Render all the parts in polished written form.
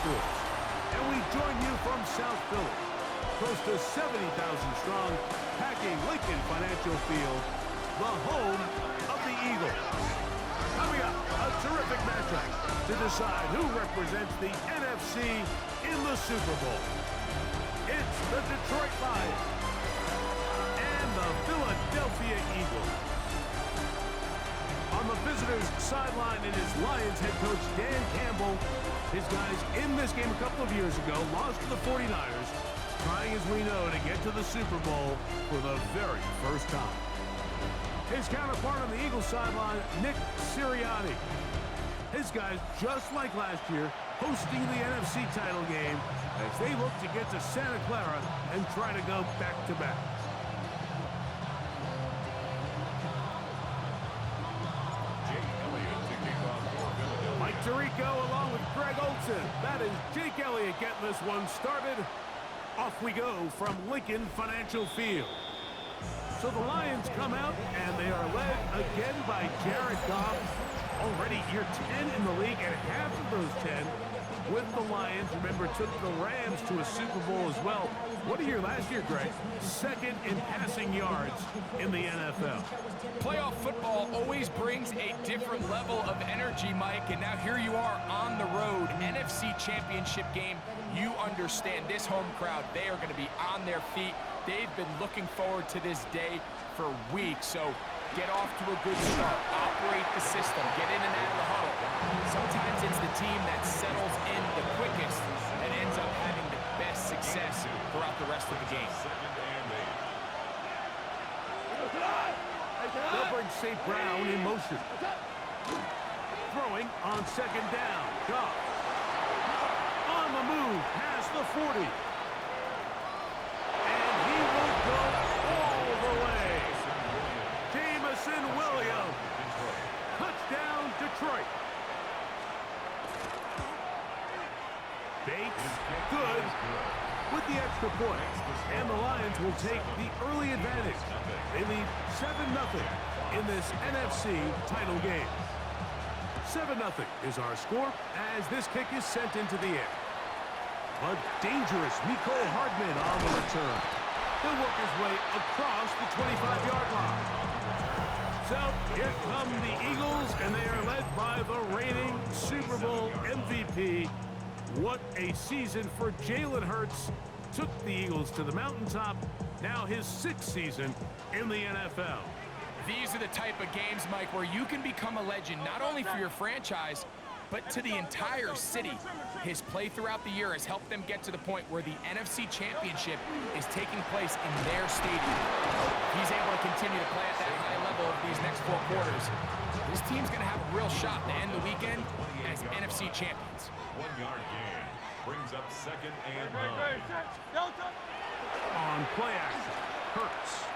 Sports. And we join you from South Philly, close to 70,000 strong, packing Lincoln Financial Field, the home of the Eagles. Coming up, a terrific matchup to decide who represents the NFC in the Super Bowl. It's the Detroit Lions and the Philadelphia Eagles. On the visitors' sideline, it is Lions head coach Dan Campbell. His guys in this game a couple of years ago lost to the 49ers, trying, as we know, to get to the Super Bowl for the very first time. His counterpart on the Eagles sideline, Nick Sirianni. His guys, just like last year, hosting the NFC title game as they look to get to Santa Clara and try to go back-to-back. Mike Tirico along with Greg Olsen. That is Jake Elliott getting this one started. Off we go from Lincoln Financial Field. So the Lions come out, and they are led again by Jared Goff. Already year 10 in the league, and half of those 10 with the Lions. Remember, took the Rams to a Super Bowl as well. What a year last year, Greg. Second in passing yards in the NFL. Playoff football always brings a different level of energy, Mike, and now here you are on the road. NFC Championship game. You understand this home crowd, they are going to be on their feet. They've been looking forward to this day for weeks, so get off to a good start. Operate the system. Get in and out of the huddle. Sometimes it's the team that settles in the quickest that ends up having the best success throughout the rest of the game. They'll bring St. Brown in motion. Throwing on second down. Goff. On the move past the 40. Go all the way. Jameson Williams. Touchdown, Detroit. Bates, good with the extra point. And the Lions will take the early advantage. They lead 7-0 in this NFC title game. 7-0 is our score as this kick is sent into the air. A dangerous Mecole Hardman on the return. He'll work his way across the 25-yard line. So here come the Eagles, and they are led by the reigning Super Bowl MVP. What a season for Jalen Hurts. Took the Eagles to the mountaintop. Now his 6th season in the NFL. These are the type of games, Mike, where you can become a legend, not only for your franchise, but to the entire city. His play throughout the year has helped them get to the point where the NFC Championship is taking place in their stadium. He's able to continue to play at that high level of these next 4 quarters. This team's going to have a real shot to end the weekend as NFC champions. 1-yard gain brings up 2nd and 9. On play action, Hurts.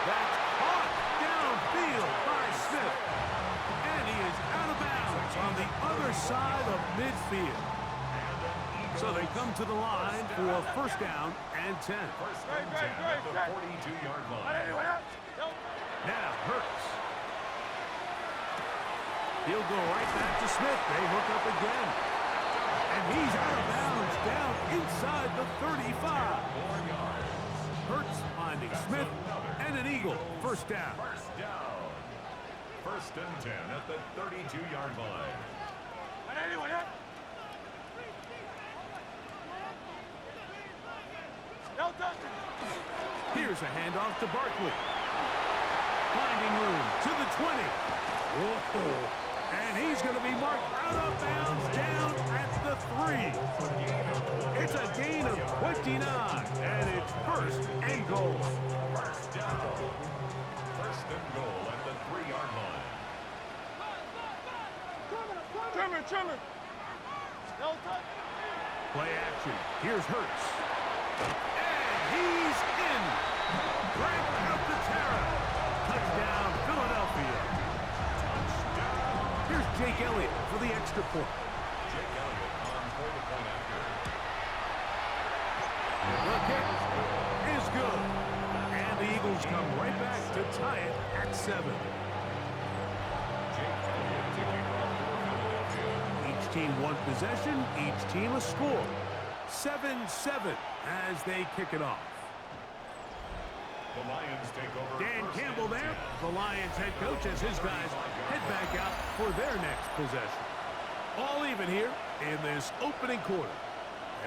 That's caught downfield by Smith. And he is out of bounds on the other side of midfield. So they come to the line for 1st down and 10. 1st and 10 at the 42-yard line. Now Hurts. He'll go right back to Smith. They hook up again. And he's out of bounds down inside the 35. Hurts finding Smith and an Eagle. 1st down. 1st down. 1st and 10 at the 32-yard line. Here's a handoff to Barkley. Finding room to the 20. Whoa. And he's going to be marked out of bounds down at the 3. It's a gain of 29, and it's 1st and goal. 1st down. 1st and goal at the 3-yard line. Trimmer. Play action. Here's Hurts. And he's in. Right out the Terra. Touchdown, Philadelphia. Here's Jake Elliott for the extra point. Jake Elliott on for the point after. The kick is good. And the Eagles come right back to tie it at 7. Jake Elliott to kick off for Philadelphia. Each team one possession, each team a score. 7-7 as they kick it off. The Lions take over. Dan Campbell there, the Lions head coach, as his guys head back out for their next possession. All even here in this opening quarter.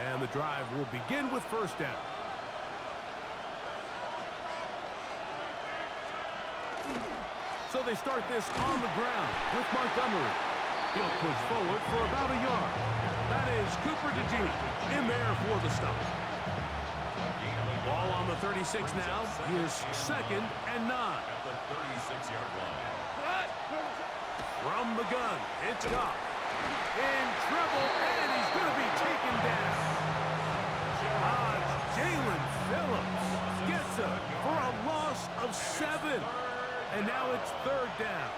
And the drive will begin with first down. So they start this on the ground with Montgomery. He'll push forward for about a yard. That is Cooper DeJean in there for the stop. Ball on the 36 now. Here's 2nd and 9. At the 36-yard line. From the gun, it's Goff. In trouble, and he's going to be taken down. Jalen Phillips gets up for a loss of 7. And now it's 3rd down.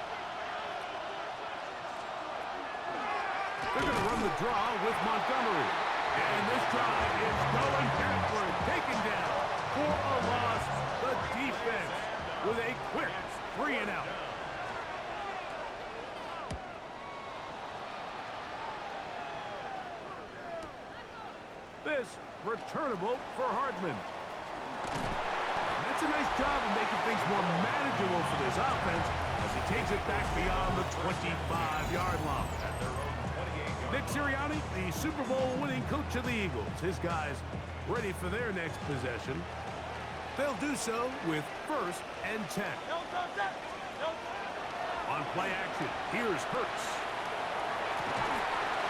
They're going to run the draw with Montgomery. And this drive is going backward, taken down for a loss. The defense with a quick 3-and-out. This returnable for Hardman. That's a nice job of making things more manageable for this offense as he takes it back beyond the 25-yard line. Nick Sirianni, the Super Bowl winning coach of the Eagles. His guys ready for their next possession. They'll do so with 1st and 10. On play action, here's Hurts.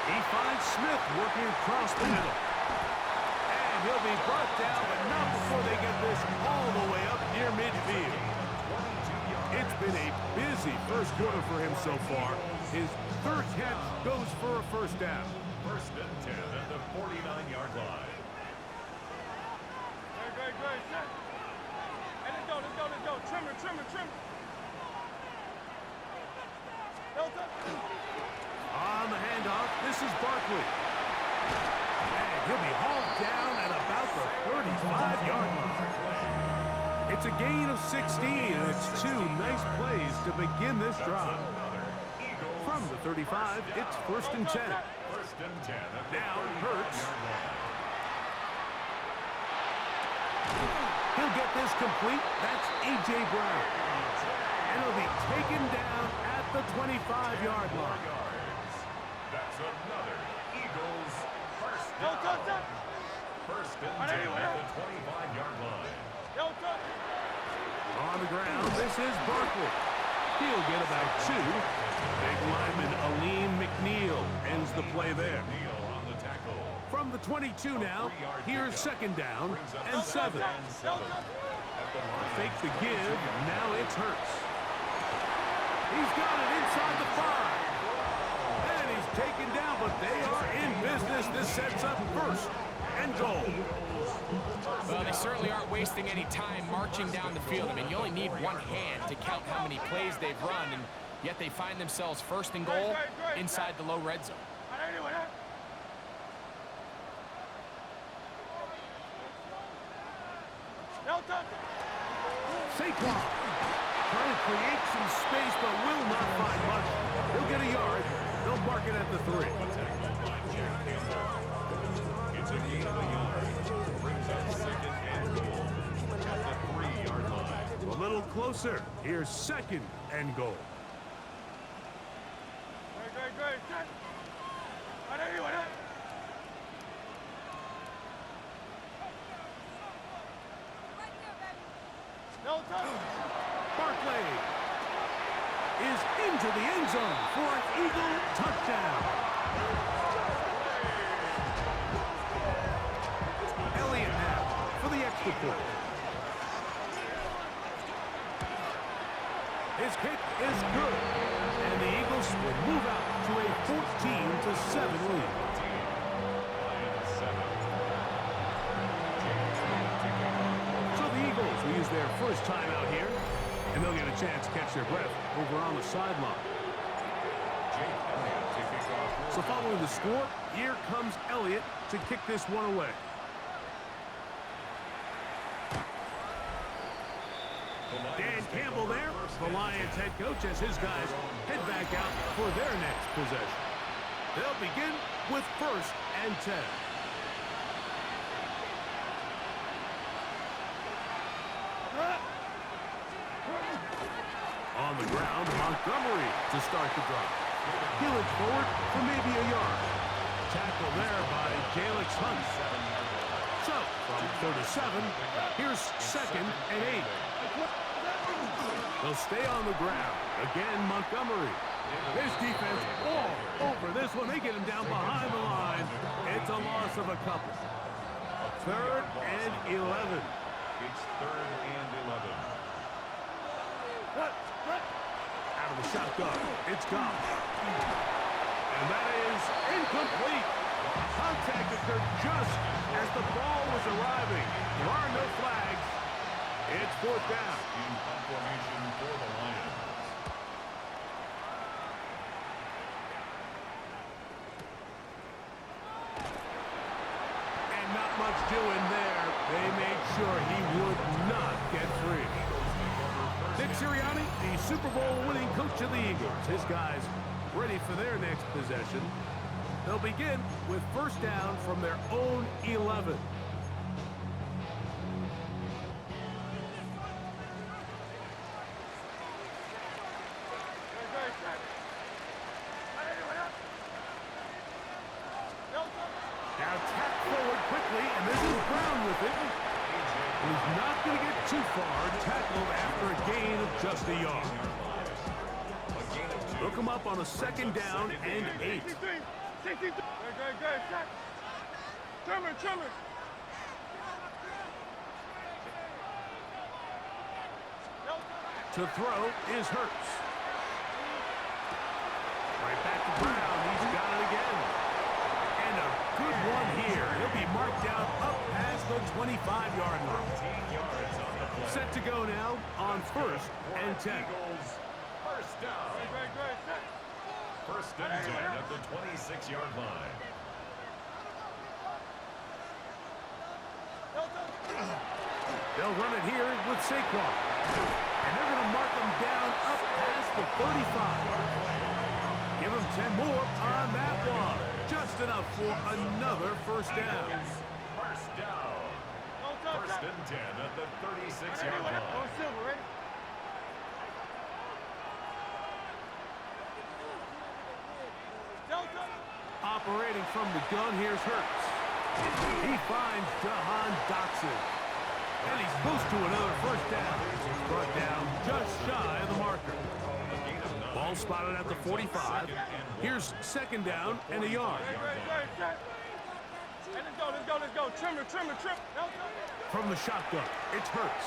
He finds Smith working across the middle. And he'll be brought down, but not before they get this all the way up near midfield. It's been a busy first quarter for him so far. His 3rd catch goes for a first down. 1st and 10 at the 49-yard line. Great. And let's go. Trim it. On the handoff, this is Barkley. And he'll be hauled down at about the 35-yard line. It's a gain of 16, and it's 2 nice plays to begin this drive. From the 35, it's 1st and 10. 1st and 10 at the Now 35-yard Hurts. line. He'll get this complete. That's A.J. Brown. And he'll be taken down at the 25-yard line. That's another Eagles first down. 1st and 10 at the 25-yard line. On the ground, this is Barkley. He'll get about 2. Big lineman Aleem McNeil ends the play there. Neal on the tackle. From the 22 now, here's 2nd down and 7. Fake the give, now it's Hurts. He's got it inside the 5. And he's taken down, but they are in business. This sets up 1st and goal. Well, they certainly aren't wasting any time marching down the field. I mean, you only need one hand to count how many plays they've run, and yet they find themselves 1st and goal inside the low red zone. Saquon trying to create some space, but will not find much. He'll get a yard. They'll mark it at the 3. It's a gain of a yard. Brings up 2nd and goal at the 3-yard line. A little closer. Here's 2nd and goal. Barkley is into the end zone for an Eagle touchdown. Elliott now for the extra point. His kick is good, and the Eagles will move out to a 14-7 lead. So the Eagles will use their first time out here, and they'll get a chance to catch their breath over on the sideline. So following the score, here comes Elliott to kick this one away. Dan Campbell there, the Lions head coach, as his guys head back out for their next possession. They'll begin with 1st and 10. On the ground, Montgomery to start the drive. He'll it forward for maybe a yard. Tackle there by Jalix Hunt. So, from 37, here's 2nd and 8. They'll stay on the ground. Again, Montgomery. This defense all over this one. They get him down behind the line. It's a loss of a couple. 3rd and 11. It's 3rd and 11. Out of the shotgun. It's gone. And that is incomplete. Contact occurred just as the ball was arriving. There are no flags. It's 4th down. In punt formation for the Lions. And not much doing there. They made sure he would not get free. Nick Sirianni, the Super Bowl winning coach of the Eagles. His guys ready for their next possession. They'll begin with 1st down from their own 11. Now tapped forward quickly, and this is Brown with it. He's not going to get too far. Tackled after a gain of just a yard. Look him up on a 2nd down and 8. Good. Trimmer. To throw is Hurts. Right back to Brown. He's got it again. And a good one here. He'll be marked down up past the 25-yard line. Set to go now on 1st and 10. First down. Good. 1st and 10 at the 26-yard line. They'll run it here with Saquon. And they're going to mark him down up past the 35. Give him 10 more on that one. Just enough for another 1st down. First down. 1st and 10 at the 36-yard line. Operating from the gun, here's Hurts. He finds Jahan Dotson. And he's close to another 1st down. He's brought down just shy of the marker. Ball spotted at the 45. Here's 2nd down and a yard. Let's go. Trimmer. From the shotgun, it's Hurts.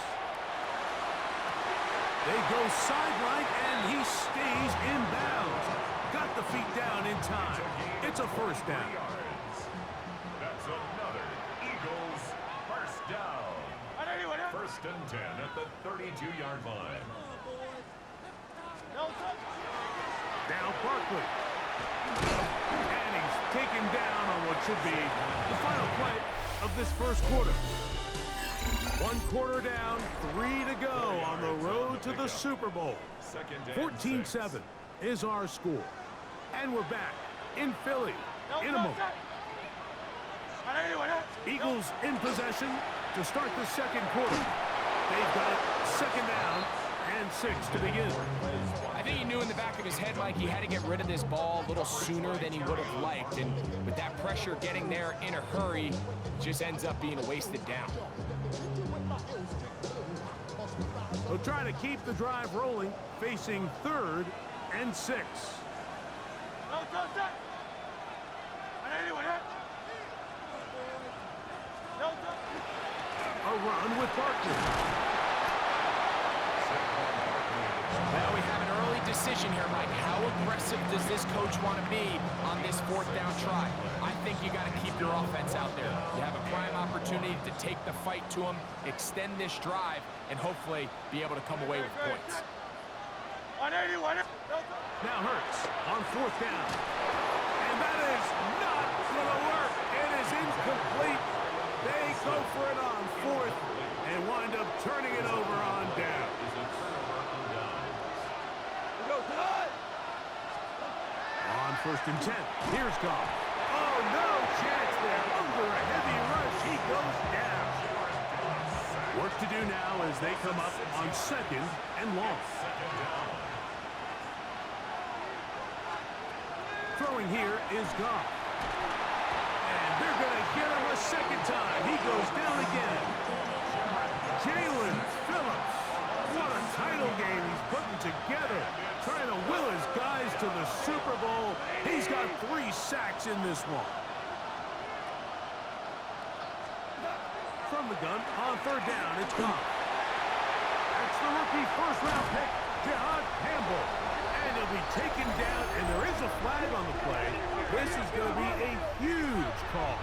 They go sideline, and he stays in bounds. Got the feet down in time. It's a 1st down. That's another Eagles 1st down. 1st and 10 at the 32-yard line. Now Barkley. And he's taken down on what should be the final play of this 1st quarter. 1 quarter down, 3 to go on the road to the Super Bowl. 14-7 is our score. And we're back in Philly in a moment. Eagles in possession to start the 2nd quarter. They've got it 2nd down and 6 to begin. I think he knew in the back of his head, Mike, he had to get rid of this ball a little sooner than he would have liked. And with that pressure getting there in a hurry, it just ends up being a wasted down. They'll try to keep the drive rolling, facing 3rd and 6. A run with Barkley. Now we have an early decision here, Mike. How aggressive does this coach want to be on this 4th down try? I think you got to keep your offense out there. You have a prime opportunity to take the fight to him, extend this drive, and hopefully be able to come away with points. Now Hurts on 4th down. And that is not going to work. It is incomplete. They go for it on 4th and wind up turning it over on down. On 1st and 10, here's Goff. Oh, no chance there. Under a heavy rush, he goes down. Work to do now as they come up on 2nd and long. Throwing here is Goff. And they're going to get him a second time. He goes down again. Jalen Phillips. What a title game he's putting together. Trying to will his guys to the Super Bowl. He's got 3 sacks in this one. From the gun, on 3rd down, it's Goff. That's the rookie first-round pick, John Campbell. And he'll be taken down, and there is a flag on the play. This is going to be a huge call.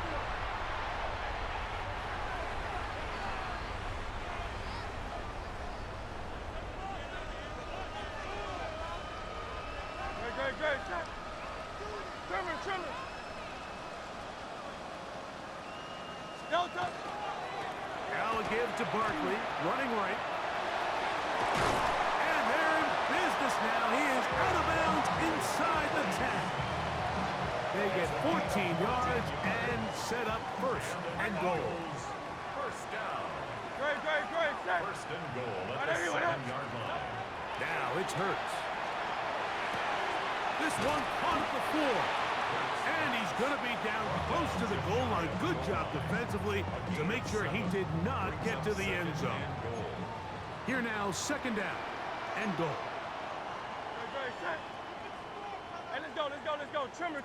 Great. Trimmer. Delta. Now a give to Barkley, running right. And they're in business now. He is out of bounds inside the 10. They get 14 yards and set up 1st and goal. First down. Great. 1st and goal at the 7-yard line. Now it's Hurts. This one caught at the 4. And he's going to be down close to the goal line. Good job defensively to make sure he did not get to the end zone. Here now, 2nd down and goal. Great. Hey, let's go. Trimmer.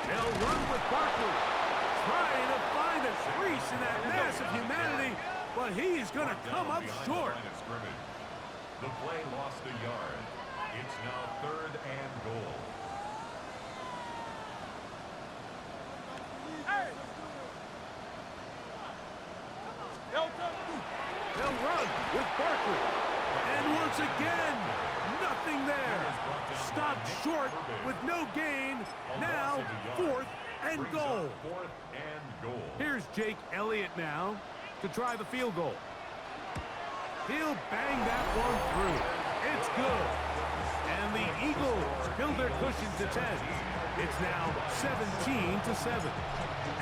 They'll run with Barkley. Trying to find a crease in that mass of humanity, but he is going to come up short. The play lost a yard. It's now 3rd and goal. Hey! They'll run with Barkley. And once again, nothing there. Stopped short with no gain. Now, 4th and goal. 4th and goal. Here's Jake Elliott now to try the field goal. He'll bang that one through. It's good. And the Eagles build their cushion to 10. It's now 17-7.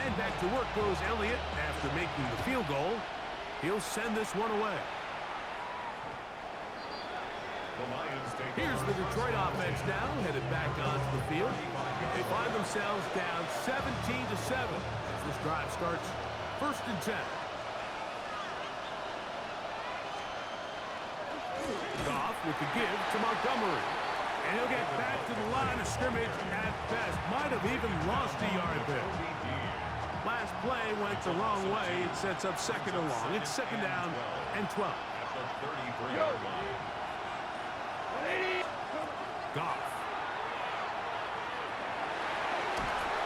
And back to work goes Elliott after making the field goal. He'll send this one away. Here's the Detroit offense now, headed back onto the field. They find themselves down 17-7 as this drive starts 1st and 10. Goff with the give to Montgomery. And he'll get back to the line of scrimmage at best. Might have even lost a yard there. Last play went the wrong way. It sets up 2nd and long. It's 2nd down and 12. At the 33-yard line. Goff.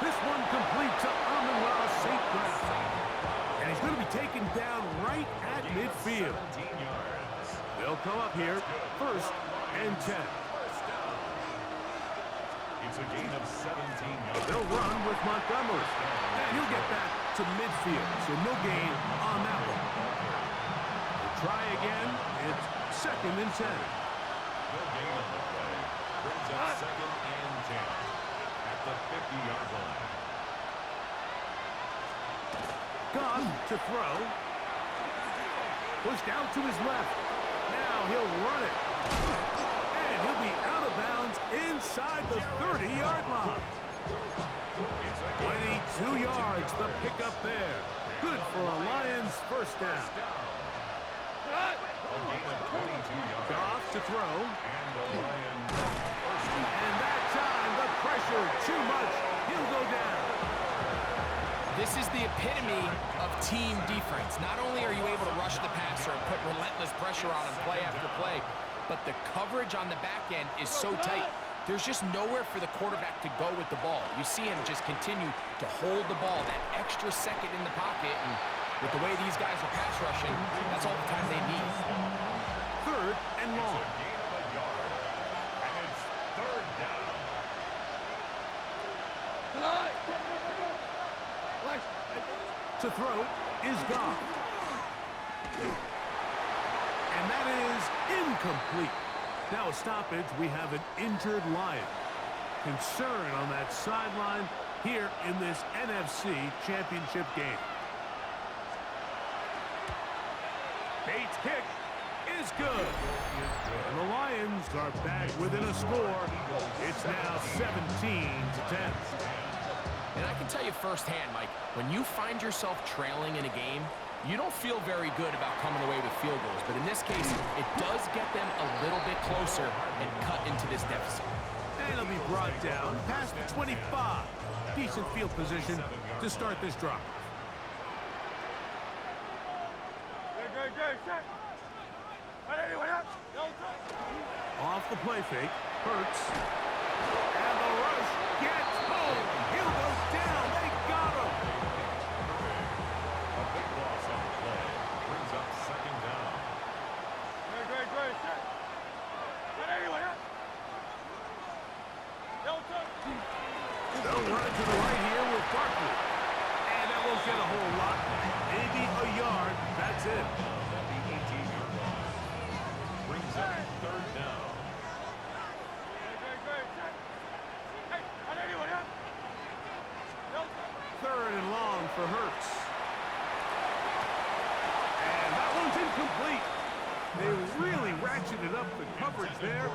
This one complete to Amon-Ra St. Brown. And he's going to be taken down right at midfield. 17 yards. They'll come up here 1st and 10. It's a gain of 17 yards. They'll run with Montgomery. And he'll get back to midfield, so no gain on that one. They'll try again. It's 2nd and 10. No gain on the play. Brings up 2nd and 10 at the 50-yard line. Goff to throw. Pushed out to his left. Now he'll run it. And he'll be out of bounds inside the 30-yard line. 22 yards, the pickup there. Good for a Lions 1st down. A gain of 22 yards. Goff to throw. And the Lions first down. And that time, the pressure too much. He'll go down. This is the epitome of team defense. Not only are you able to rush the passer and put relentless pressure on him play after play, but the coverage on the back end is so tight. There's just nowhere for the quarterback to go with the ball. You see him just continue to hold the ball, that extra second in the pocket, and with the way these guys are pass rushing, that's all the time they need. 3rd and long. Gain of a yard. And it's 3rd down. To throw is Goff. And that is incomplete. Now a stoppage, we have an injured Lion. Concern on that sideline here in this NFC Championship game. Bates' kick is good. And the Lions are back within a score. It's now 17-10. And I can tell you firsthand, Mike, when you find yourself trailing in a game, you don't feel very good about coming away with field goals. But in this case, it does get them a little bit closer and cut into this deficit. And it'll be brought down past the 25. Decent field position to start this drive. Off the play fake, Hurts. And the rush gets home. He'll go down. They got him. A big loss on the play. Brings up second down. They'll run to the right here with Barkley. And that won't get a whole lot. Maybe a yard. That's it. The 18-yard line. Brings up third down. Third and long for Hurts. And that one's incomplete. They really ratcheted up the coverage there.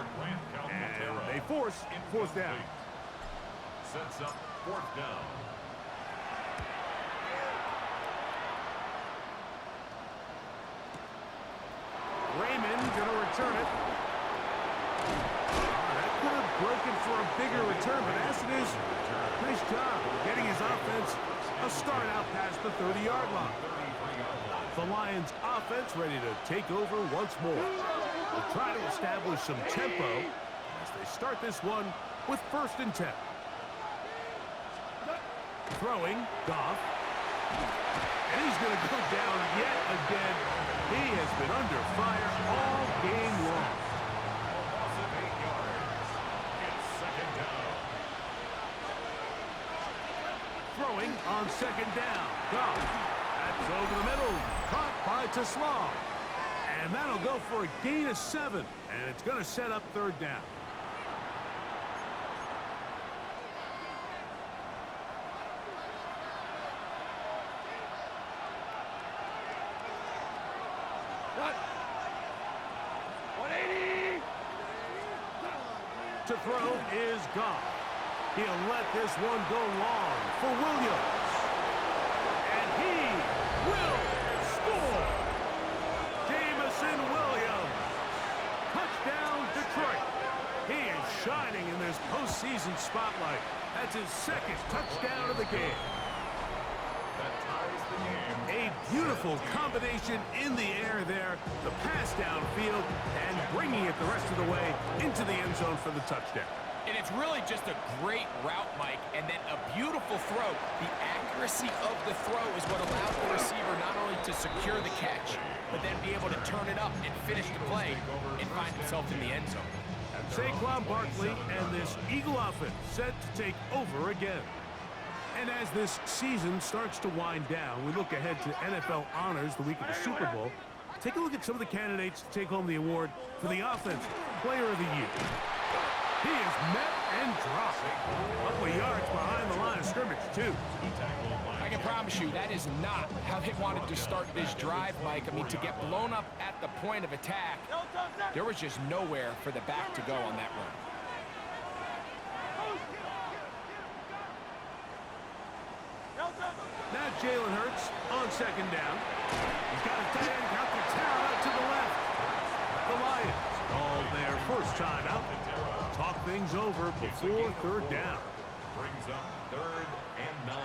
And they force fourth down. Sets up fourth down. Raymond going to return it. That could have broken for a bigger return, but as it is, nice job getting his offense a start out past the 30-yard line. The Lions offense ready to take over once more. They'll try to establish some tempo as they start this one with 1st and 10. Throwing, Goff. And he's going to go down yet again. He has been under fire all game long. A loss of 8 yards. It's second down. Throwing on 2nd down. Goff. That's over the middle. Caught by Taslam. And that'll go for a gain of 7. And it's going to set up 3rd down. To throw is Goff. He'll let this one go long for Williams. And he will score. Jamison Williams. Touchdown, Detroit. He is shining in this postseason spotlight. That's his 2nd touchdown of the game. That ties the game. A beautiful combination in the air there. The pass downfield and bringing it the rest of the way into the end zone for the touchdown. And it's really just a great route, Mike, and then a beautiful throw. The accuracy of the throw is what allowed the receiver not only to secure the catch, but then be able to turn it up and finish the play and find himself in the end zone. Saquon Barkley and this Eagle offense set to take over again. And as this season starts to wind down, we look ahead to NFL honors the week of the Super Bowl. Take a look at some of the candidates to take home the award for the Offensive Player of the Year. He is met and dropped. A couple of yards behind the line of scrimmage, too. I can promise you that is not how they wanted to start this drive, Mike. I mean, to get blown up at the point of attack, there was just nowhere for the back to go on that run. Now Jalen Hurts on 2nd down. He's got a tight end out to Terrell out to the left. The Lions call their first time out. Talk things over before 3rd down. Brings up 3rd and 9.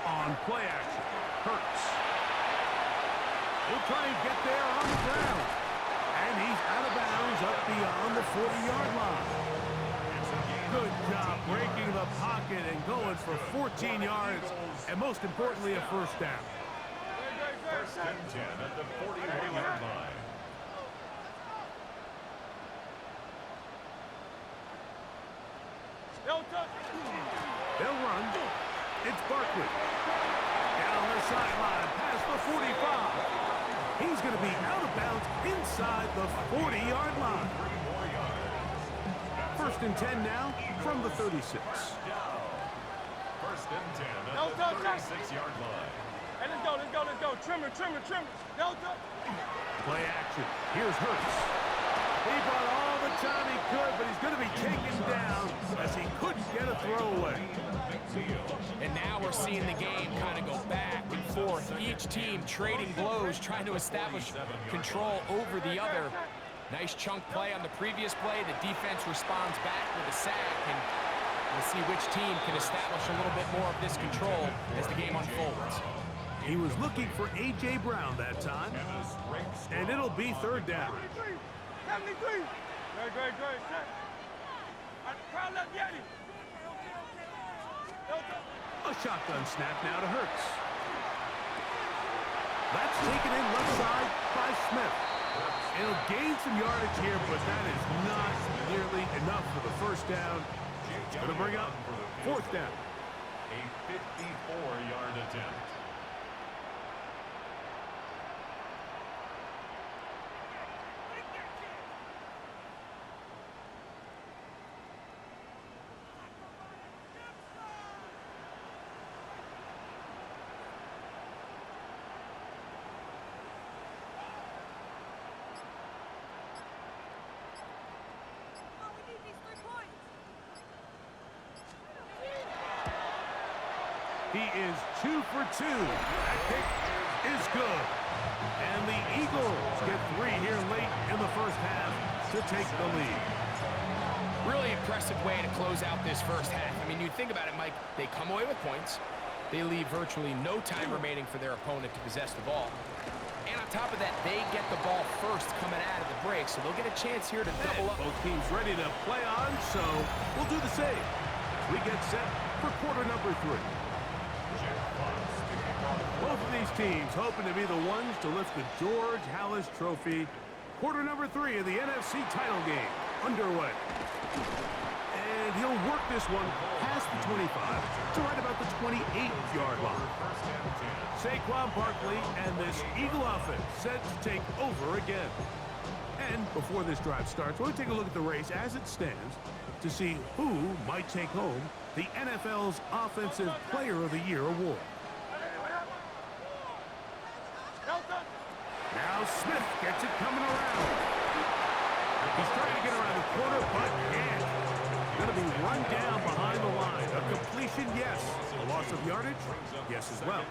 On play action, Hurts. He'll try and get there on the ground. And he's out of bounds up beyond the 40-yard line. Good job breaking the pocket and going for 14 yards, and most importantly, a 1st down. 1st and 10 at the 41-yard line. They'll run. It's Barkley. Down the sideline past the 45. He's going to be out of bounds inside the 40-yard line. First and 10 now from the 36. First and 10 at the 36-yard line. Hey, let's go. Trimmer. No touch. Play action. Here's Hurts. He brought all the time he could, but he's going to be taken down as he couldn't get a throwaway. And now we're seeing the game kind of go back and forth. Each team trading blows, trying to establish control over the other. Nice chunk play on the previous play. The defense responds back with a sack, and we'll see which team can establish a little bit more of this control as the game unfolds. He was looking for A.J. Brown that time, and it'll be third down. 73. Great. Set. Crowd left Yeti. A shotgun snap now to Hurts. That's taken in left side by Smith. It'll gain some yardage here, but that is not nearly enough for the first down. It's going to bring up fourth down. A 54-yard attempt. He is 2 for 2. That kick is good. And the Eagles get 3 here late in the first half to take the lead. Really impressive way to close out this first half. I mean, you think about it, Mike, they come away with points. They leave virtually no time remaining for their opponent to possess the ball. And on top of that, they get the ball first coming out of the break, so they'll get a chance here to double up. Both teams ready to play on, so we'll do the same. We get set for quarter number 3. Both of these teams hoping to be the ones to lift the George Halas Trophy. Quarter number 3 of the NFC title game underway. And he'll work this one past the 25 to right about the 28-yard line. Saquon Barkley and this Eagle offense set to take over again. And before this drive starts, we'll take a look at the race as it stands to see who might take home the NFL's Offensive Player of the Year award. Now Smith gets it coming around. He's trying to get around the corner, but can't. Going to be run down behind the line. A completion, yes. A loss of yardage, yes as well.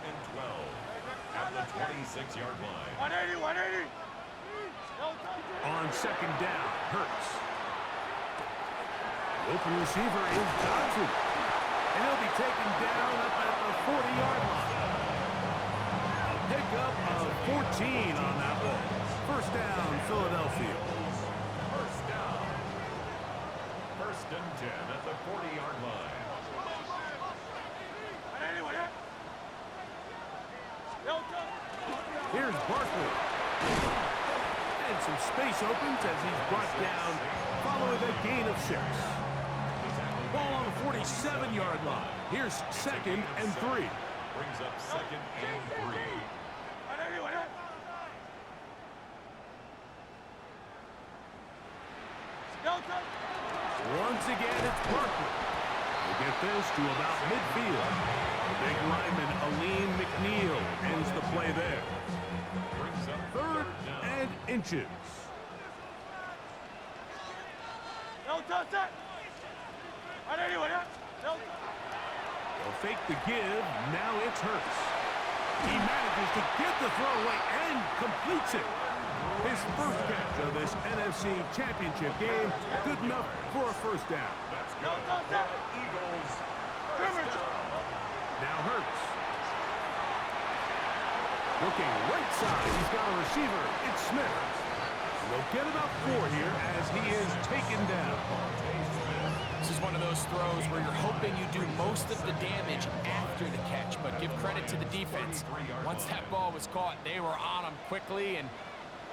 At the 26-yard line. 180. On second down, Hurts. The open receiver is Johnson. And he'll be taken down up at the 40-yard line. A pickup of 14 on that ball. First down, Philadelphia. First down. First and 10 at the 40-yard line. Here's Barkley. And some space opens as he's brought down following a gain of 6. Ball on the 47-yard line. Here's second and 3. Brings up second and 3. Once again, it's Barkley. We'll get this to about midfield. The big lineman, Alim McNeil, ends the play there. Brings up Third and inches. They'll fake the give. Now it's Hurts. He manages to get the throw away and completes it. His first catch of this NFC Championship game. Good enough for a first down. That's good. Eagles. Now Hurts. Looking right side. He's got a receiver. It's Smith. We'll get about 4 here as he is taken down. This is one of those throws where you're hoping you do most of the damage after the catch, but give credit to the defense. Once that ball was caught, they were on him quickly, and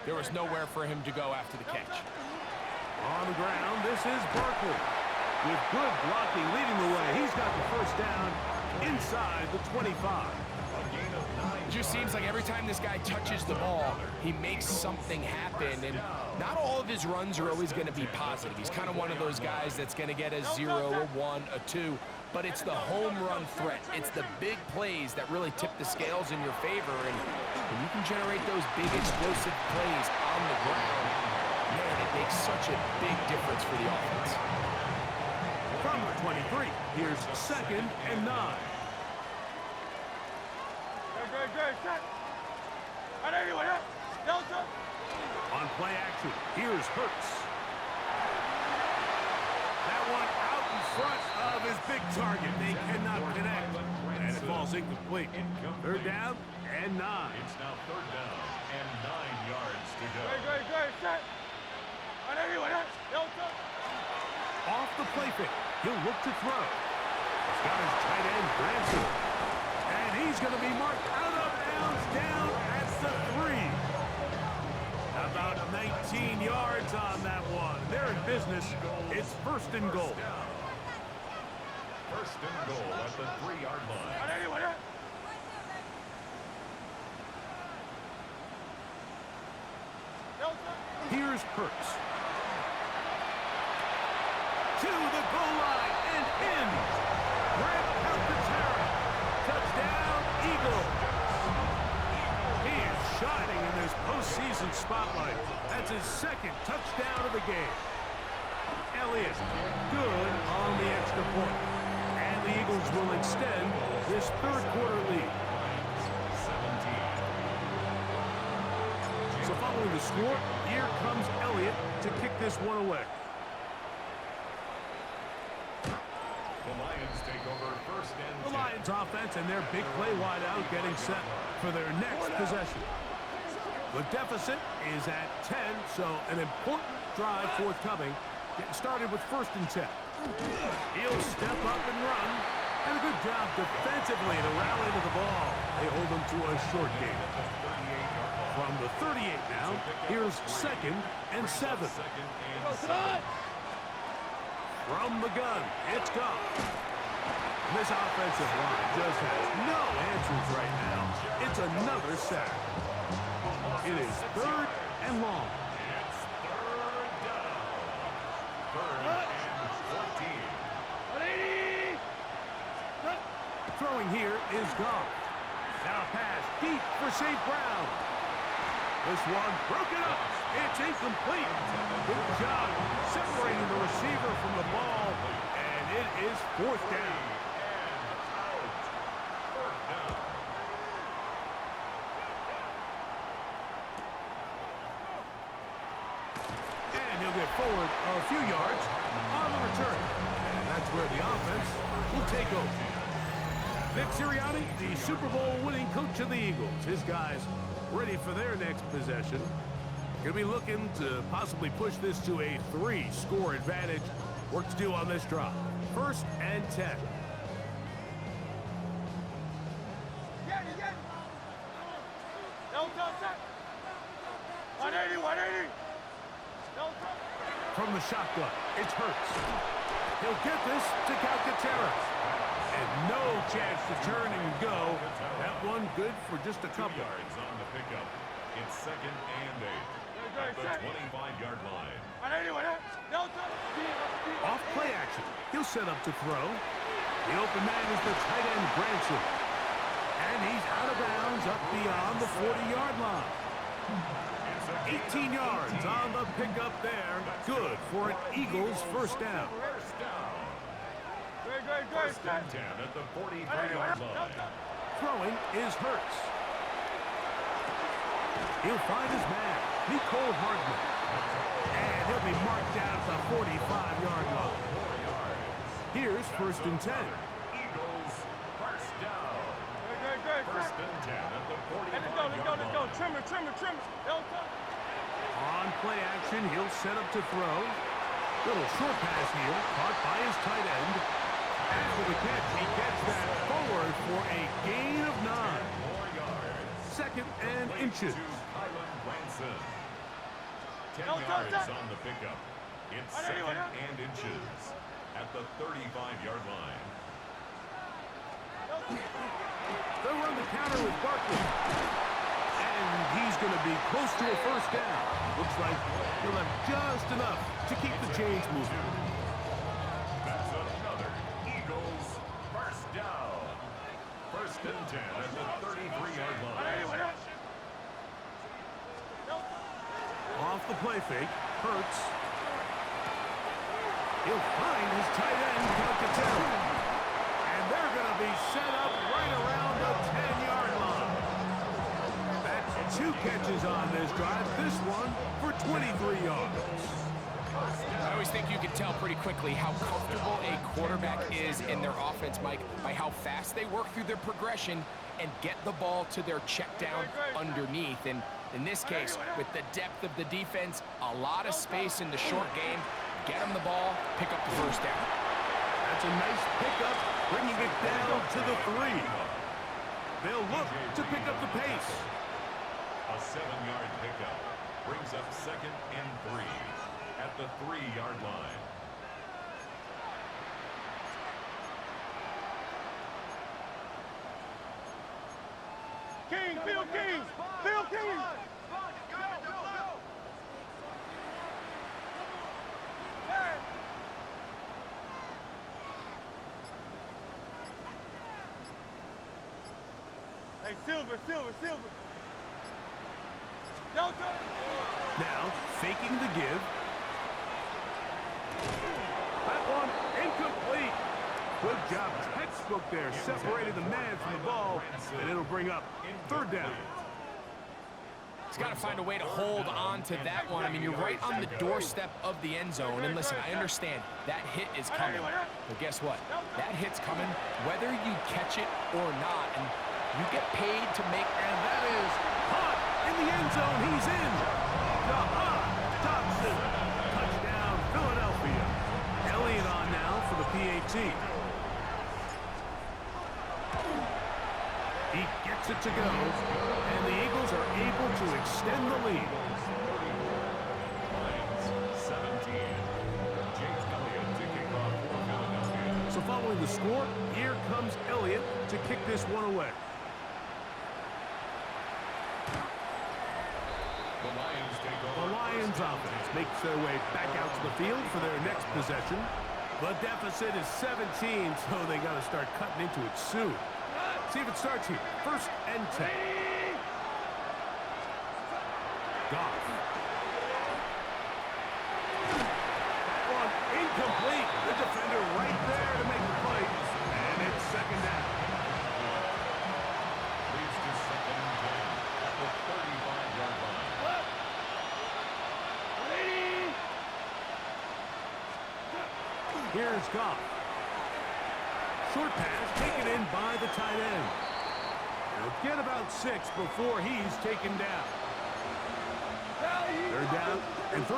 there was nowhere for him to go after the catch. On the ground, this is Barkley. With good blocking leading the way, he's got the first down inside the 25. A gain of 9 just seems like every time this guy touches the ball, he makes something happen. And not all of his runs are always going to be positive. He's kind of one of those guys that's going to get a 0, a 1, a 2. But it's the home run threat. It's the big plays that really tip the scales in your favor. And when you can generate those big explosive plays on the ground, man, it makes such a big difference for the offense. From the 23, here's 2nd and 9. Good, set. On anyone, Delta. On play action, here's Hurts. That one out in front of his big target. They cannot connect, and it falls incomplete. 3rd down and 9. It's now 3rd down and 9 yards to go. Good, set. On anyone, Delta. Off the play fake, he'll look to throw. He's got his tight end, Branson. And he's going to be marked out of bounds down at the 3. About 19 yards on that one. They're in business. It's 1st and goal. 1st and goal at the 3-yard line. On anyone, Delta. Here's Hurts. To the goal line and in. Grab Calcaterra. Touchdown, Eagles. He is shining in this postseason spotlight. That's his 2nd touchdown of the game. Elliott, good on the extra point. And the Eagles will extend this 3rd quarter lead. 17. So following the score, here comes Elliott to kick this one away. The Lions take over 1st and 10. The Lions offense and their big play wide out getting set for their next possession. The deficit is at 10, so an important drive forthcoming. Getting started with 1st and 10. He'll step up and run. And a good job defensively to rally to the ball. They hold him to a short gain. From the 38 now, here's 2nd and 7. From the gun, it's Goff. This offensive line just has no answers right now. It's another sack. It is 3rd and long. It's 3rd down. 3rd and 14. Throwing here is Goff. Now a pass deep for St. Brown. This one broken up. It's incomplete. Good job separating the receiver from the ball. And it is 4th down. And he'll get forward a few yards on the return. And that's where the offense will take over. Vic Sirianni, the Super Bowl winning coach of the Eagles. His guys ready for their next possession. Going to be looking to possibly push this to a 3-score advantage. Work to do on this drive. 1st and 10. Delta, set. 180. Delta. From the shotgun, it's Hurts. He'll get this to Calcaterra. And no chance to turn and go. That one good for just a 2 couple. yards on the pickup. It's 2nd and 8. At the 25-yard line. On anyone, Delta. Off play action. He'll set up to throw. The open man is the tight end, Branson. And he's out of bounds up beyond the 40-yard line. 18 yards on the pickup there. Good for an Eagles 1st down. First down. Good. 1st and 10 at the 43-yard line. Throwing is Hurts. He'll find his man, Nicole Hardman. And he'll be marked down at the 45-yard line. Here's 1st and 10. Eagles, 1st down. Good. 1st and 10 at the 45-yard Let's go. line. Trim. Delta. On play action, he'll set up to throw. Little short pass here, caught by his tight end. After the catch, he gets that forward for a gain of 9. 4 yards. 2nd and inches. To Kylan Branson. 10 Delta, yards on the pickup. It's On 2nd anyone, and inches at the 35-yard line. They'll run the counter with Barkley. And he's going to be close to a first down. Looks like he'll have just enough to keep the chains moving. That's another Eagles first down. First and 10 at the 33-yard line. Off the play fake, Hurts. He'll find his tight end, count to 10. And they're going to be set up right around the 10-yard line. That's 2 catches on this drive. This one for 23 yards. I always think you can tell pretty quickly how comfortable a quarterback is in their offense, Mike, by how fast they work through their progression and get the ball to their check down underneath. And in this case, with the depth of the defense, a lot of space in the short game, get them the ball, pick up the first down. That's a nice pickup, bringing it down to the 3. They'll look to pick up the pace. A 7-yard pickup brings up 2nd and 3 at the 3-yard line. King, Bill King! Bill King! Hey, Silver! Now, faking the give. That one incomplete. Good job, textbook there. Separated the man from the ball, and it'll bring up 3rd down. He's got to find a way to hold on to that one. I mean, you're right on the doorstep of the end zone. And listen, I understand that hit is coming. But guess what? That hit's coming whether you catch it or not. And you get paid to make... And that is caught in the end zone. He's in. Dobson. Touchdown, Philadelphia. Elliott on now for the PAT. He gets it to go, and the Eagles are able to extend the lead. Lions 17. James Elliott to kick off for Philadelphia. So following the score, here comes Elliott to kick this one away. The Lions offense makes their way back out to the field for their next possession. The deficit is 17, so they got to start cutting into it soon. See if it starts here. 1st and 10. Goff. That one incomplete. The defender right there to make the play. And it's 2nd down. Leads to 2nd and 10 at the 35-yard line. Here's Goff. Short pass taken in by the tight end. He'll get about 6 before he's taken down. 3rd down and 3.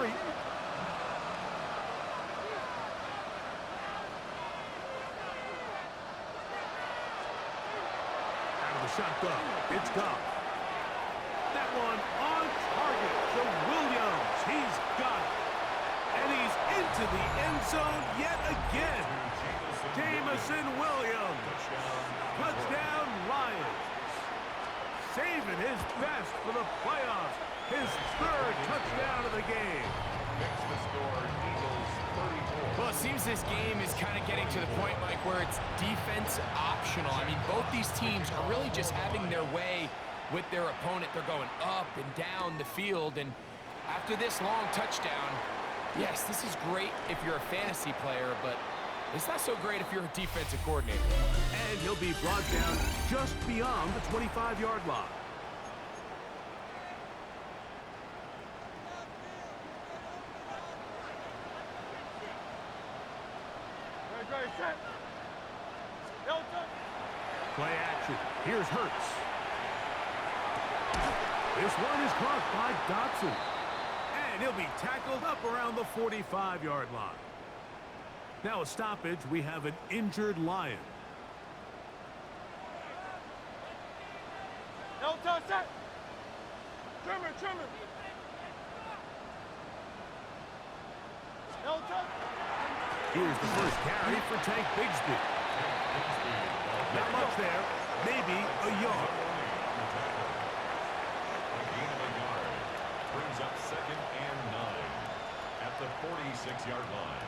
Out of the shotgun, it's Goff. That one on target to Williams. He's got it. And he's into the end zone yet again. Jameson Williams. Touchdown, Lions. Saving his best for the playoffs. His 3rd touchdown of the game. Makes the score Eagles 34. Well, it seems this game is kind of getting to the point, Mike, where it's defense optional. I mean, both these teams are really just having their way with their opponent. They're going up and down the field. And after this long touchdown, yes, this is great if you're a fantasy player, but it's not so great if you're a defensive coordinator. And he'll be brought down just beyond the 25-yard line. Set. Play action. Here's Hurts. This one is caught by Dotson. And he'll be tackled up around the 45-yard line. Now a stoppage. We have an injured Lion. Set. Trimmer. Here's the first carry for Tank Bigsby. Not much there. Maybe a yard. A gain of a yard. Brings up 2nd and 9 at the 46-yard line.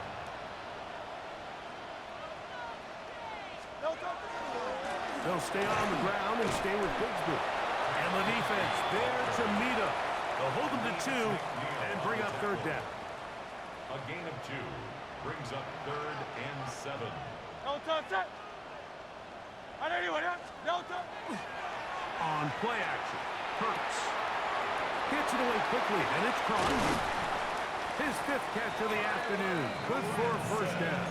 They'll stay on the ground and stay with Bigsby. And the defense there to meet up. They'll hold them to 2 and bring up 3rd down. A gain of 2 brings up 3rd and 7. On play action, Hurts gets it away quickly, and it's caught. His 5th catch of the afternoon. Good for a 1st down.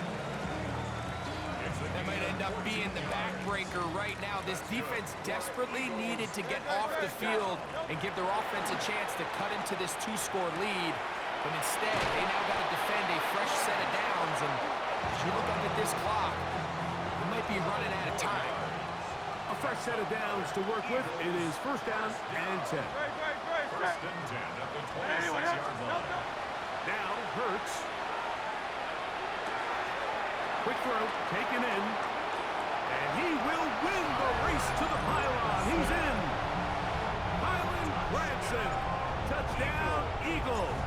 That might end up being the backbreaker right now. This defense desperately needed to get off the field and give their offense a chance to cut into this 2-score lead. But instead, they now got to defend a fresh set of downs. And as you look up at this clock, they might be running out of time. A fresh set of downs to work with. It is 1st down and 10. 1st and 10 at the 26-yard line. Now Hurts. Quick throw, taken in. And he will win the race to the pylon. He's in. Mylan Branson. Touchdown, Eagles.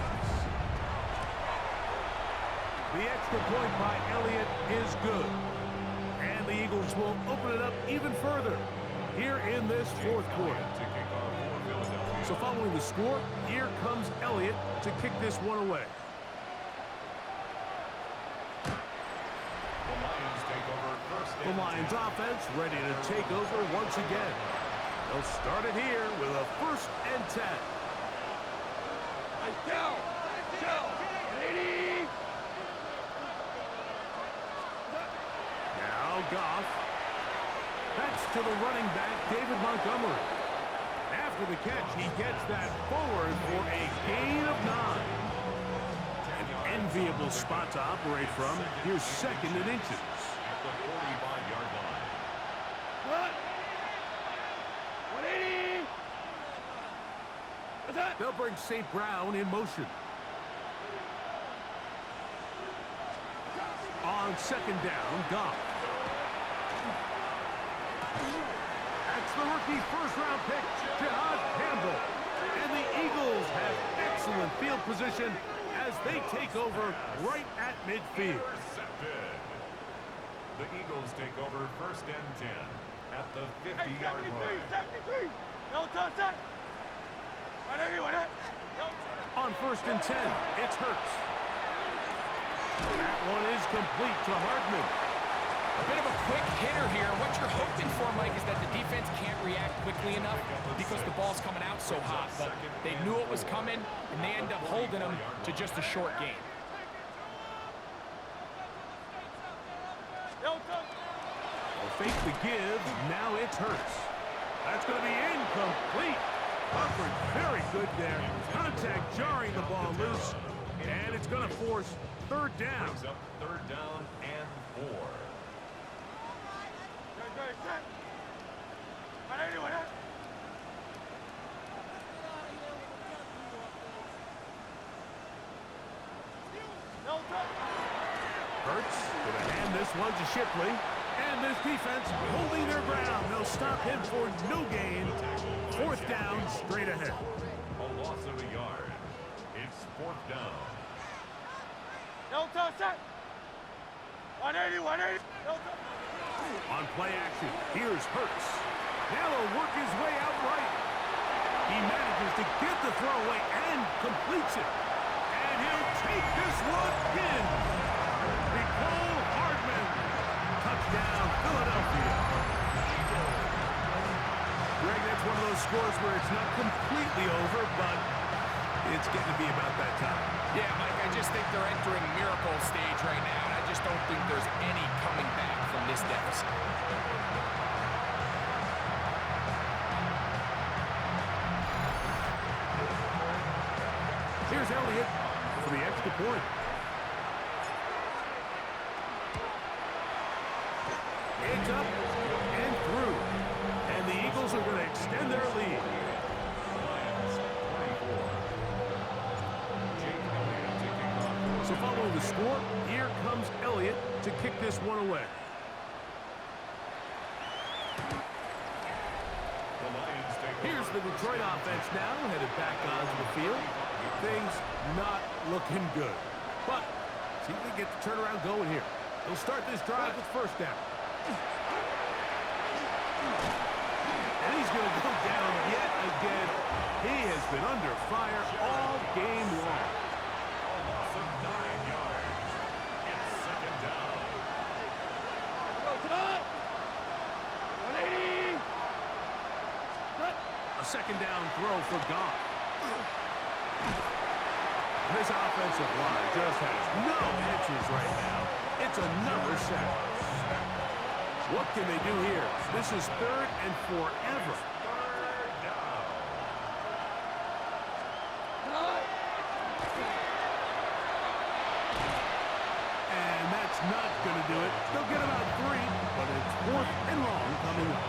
The extra point by Elliott is good. And the Eagles will open it up even further here in this 4th quarter. So following the score, here comes Elliott to kick this one away. The Lions offense ready to take over once again. They'll start it here with a 1st and 10. Now Goff. That's to the running back, David Montgomery. After the catch, he gets that forward for a gain of 9. An enviable spot to operate from. Here's 2nd and inches. At the 45-yard line. What? 180. What's that? They'll bring St. Brown in motion. On 2nd down, Goff. That's the rookie 1st-round pick, Jihad Campbell. And the Eagles have excellent field position as they take over right at midfield. Intercepted. The Eagles take over 1st and 10 at the 50-yard line. 73. No touchdown. 180. On 1st and 10, it's Hurts. That one is complete to Hardman. A bit of a quick hitter here. What you're hoping for, Mike, is that the defense can't react quickly enough because the ball's coming out so hot. But they knew it was coming, and they end up holding them to just a short game. They'll fake the give. Now it's Hurts. That's going to be incomplete. Coverage very good there. Contact jarring the ball loose. And it's going to force 3rd down. Brings up 3rd down and 4. Hurts going to hand this one to Shipley. And this defense holding their ground. They'll stop him for no gain. 4th down, straight ahead. A loss of a yard. It's 4th down. No touchdown. 180. On play action, here's Hurts. Now he'll work his way out right. He manages to get the throw away and completes it. And he'll take this one in. Nicole Hardman. Touchdown, Philadelphia. Greg, that's one of those scores where it's not completely over, but it's getting to be about that time. Yeah, Mike, I just think they're entering miracle stage right now, and I just don't think there's any coming back from this deficit. Here's Elliott for the extra point. It's up and through. And the Eagles are going to extend their lead. So following the score, here comes Elliott to kick this one away. The Lions take Here's over. the Detroit offense now, headed back onto the field. Things not looking good. But see if they get the turnaround going here. They'll start this drive with first down. And he's going to go down yet again. He has been under fire all game long. A loss of 9 yards. It's second down. Go to the 180. A second down throw for Goff. This offensive line just has no answers right now. It's another sack. What can they do here? This is third and forever. Third down. And that's not going to do it. They'll get about 3, but it's fourth and long coming up.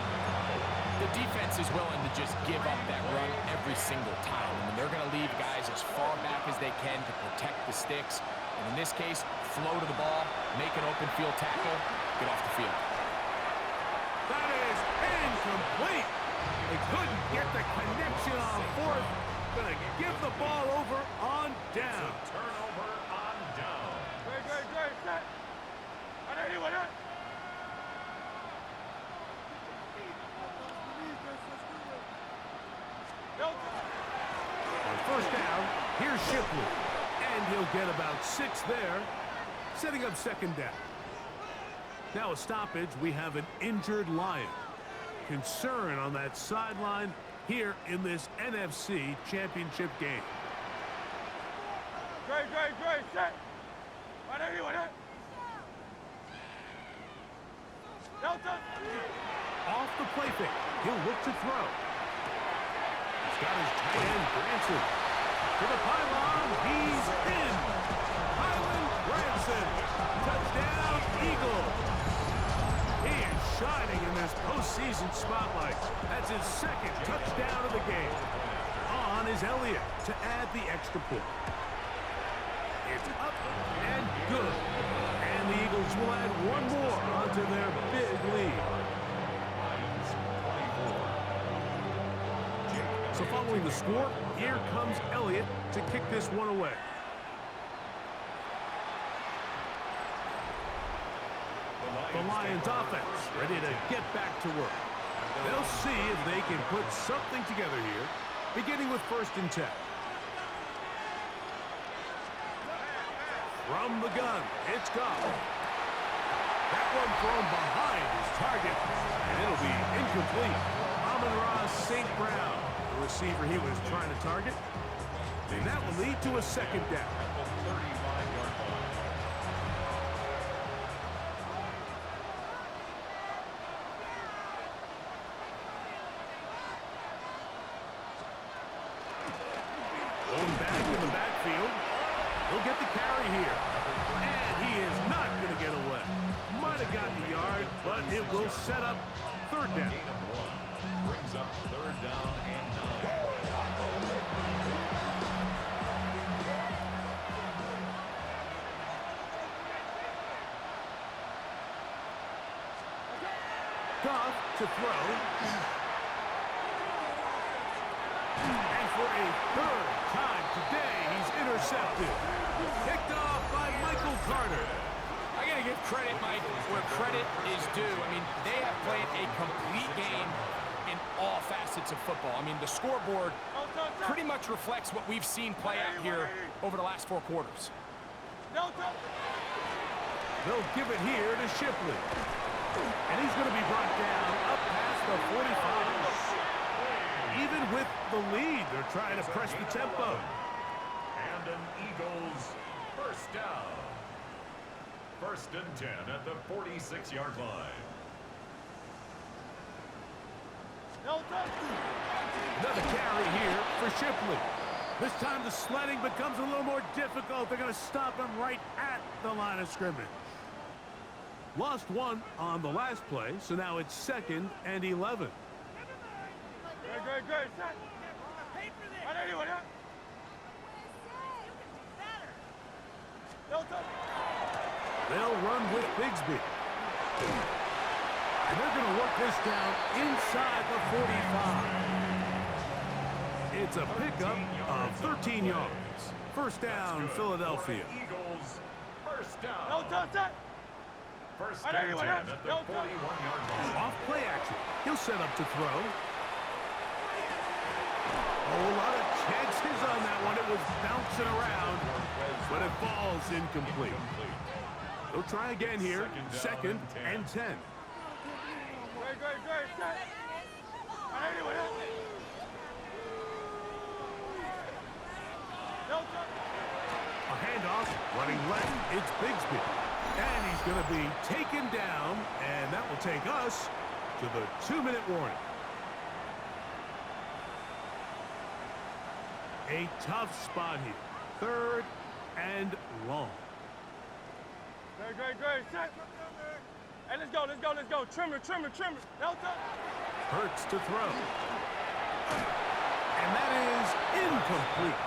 The defense is willing to just give up that run every single time. I mean, they're going to leave guys as far back as they can to protect the sticks. And in this case, flow to the ball, make an open field tackle, get off the field. That is incomplete. They couldn't get the connection on fourth. Going to give the ball over on down. Turnover on down. Great, set. 180, 180. On first down, here's Shipley. And he'll get about 6 there, setting up second down. Now a stoppage, we have an injured Lion. Concern on that sideline here in this NFC Championship game. Great, set. 180, 180. Delta. Off the play fake, he'll look to throw. He's got his tight end, Branson. To the pylon, he's in. Highland Branson. Touchdown, Eagles. He is shining in this postseason spotlight. That's his second touchdown of the game. On is Elliott to add the extra point. It's up and good. And the Eagles will add one more onto their big lead. So following the score, here comes Elliott to kick this one away. The Lions offense ready to get back to work. They'll see if they can put something together here, beginning with first and 10. From the gun, it's Goff. That one thrown behind his target, and it'll be incomplete. Amon-Ra St. Brown, the receiver he was trying to target. And that will lead to a second down. Going back in the backfield. He'll get the carry here. And he is not going to get away. Might have gotten the yard, but it will set up third down. Gain of 1 brings up third down and 9. Goff to throw. And for a third time today, he's intercepted. Picked off by Michael Carter. I got to give credit, Mike, where credit is due. I mean, they have played a complete game in all facets of football. I mean, the scoreboard pretty much reflects what we've seen play out here over the last 4 quarters. Delta. They'll give it here to Shipley. And he's going to be brought down up past the 45. Even with the lead, they're trying to press the tempo. And an Eagles first down. First and 10 at the 46-yard line. Delta. Another carry here for Shipley. This time the sledding becomes a little more difficult. They're going to stop him right at the line of scrimmage. Lost 1 on the last play, so now it's 2nd and 11. Great, set. 180, 180. Delta. They'll run with Bigsby. And they're going to work this down inside the 45. It's a pickup of 13 yards. First down, Philadelphia. Eagles, first down. No touch that. First and 10 at the 41-yard line. Off play action. He'll set up to throw. Oh, a lot of chances on that one. It was bouncing around, but it falls incomplete. They'll try again here. Second and 10. Great. Set. No touch. A handoff, running left. It's Bigsby. And he's going to be taken down, and that will take us to the 2-minute warning. A tough spot here. Third and long. Great. Set. Hey, let's go. Trimmer. No touch. Hurts to throw. And that is incomplete.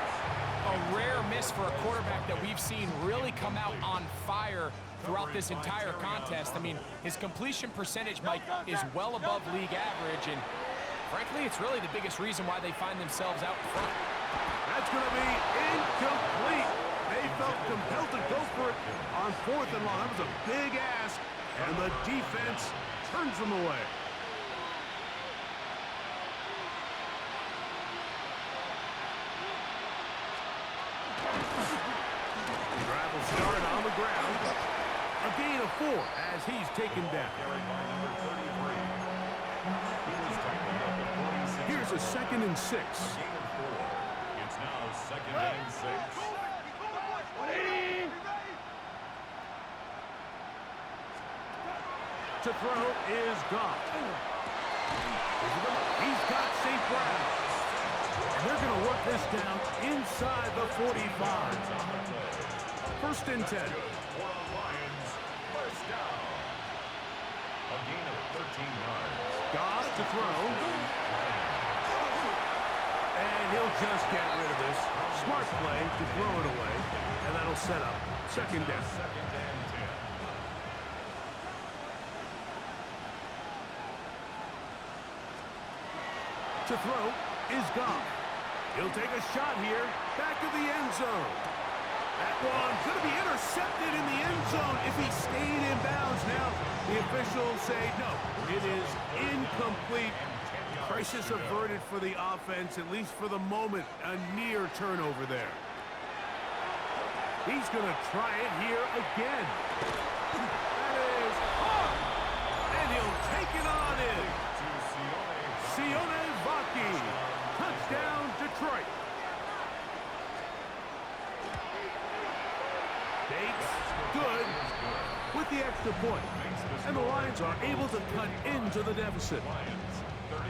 A rare miss for a quarterback that we've seen really come out on fire throughout this entire contest. I mean, his completion percentage, Mike, is well above league average, and frankly, it's really the biggest reason why they find themselves out in front. That's going to be incomplete. They felt compelled to go for it on 4th and long. That was a big ask, and the defense turns them away. Drive will start on the ground. A gain of 4 as he's taken down. Here's a 2nd and 6. It's now 2nd and 6. To throw is Goff. He's got St. Brown. And they're going to work this down inside the 45. First and 10. Lions, first down. A gain of 13 yards. Goff to throw. And he'll just get rid of this. Smart play to throw it away. And that'll set up 2nd down. 2nd and 10. To throw is Goff. He'll take a shot here. Back of the end zone. That one's going to be intercepted in the end zone if he stayed in bounds. Now the officials say no. It is incomplete. Crisis averted for the offense, at least for the moment. A near turnover there. He's going to try it here again. That is hard. And he'll take it on in. Sione Vaki. Touchdown, Detroit. Bates, good, with the extra point. And the Lions are able to cut into the deficit.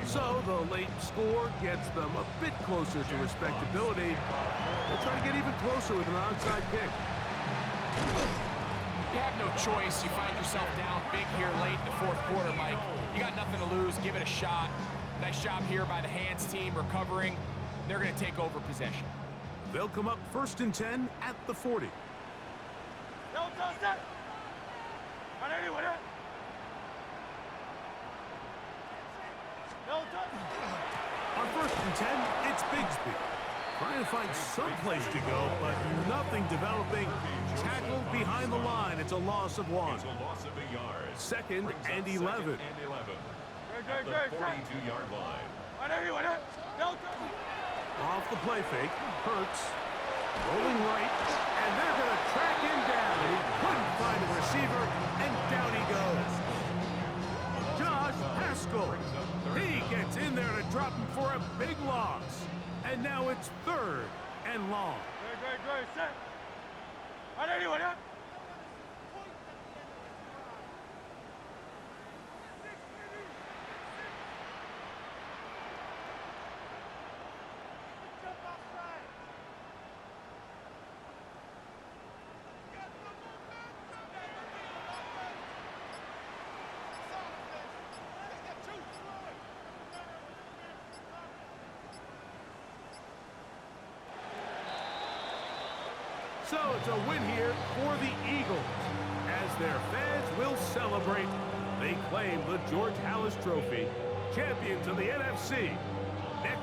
So the late score gets them a bit closer to respectability. They'll try to get even closer with an onside kick. You have no choice. You find yourself down big here late in the 4th quarter, Mike. You got nothing to lose. Give it a shot. Nice job here by the hands team recovering. They're going to take over possession. They'll come up 1st and 10 at the 40. No touch that. No touch. On 1st and 10, it's Bigsby. Trying to find some place to go, but nothing developing. Tackled behind the line. It's a loss of 1. It's a loss of a yard. 2nd and 11. 2nd and 11. At the 42-yard line. No touch. Off the play fake. Hurts. Rolling right. And they're going to track him down. He couldn't find a receiver, and down he goes. Josh Haskell. He gets in there to drop him for a big loss. And now it's 3rd and long. Great. Set. So it's a win here for the Eagles, as their fans will celebrate They claim the George Halas Trophy, champions of the NFC.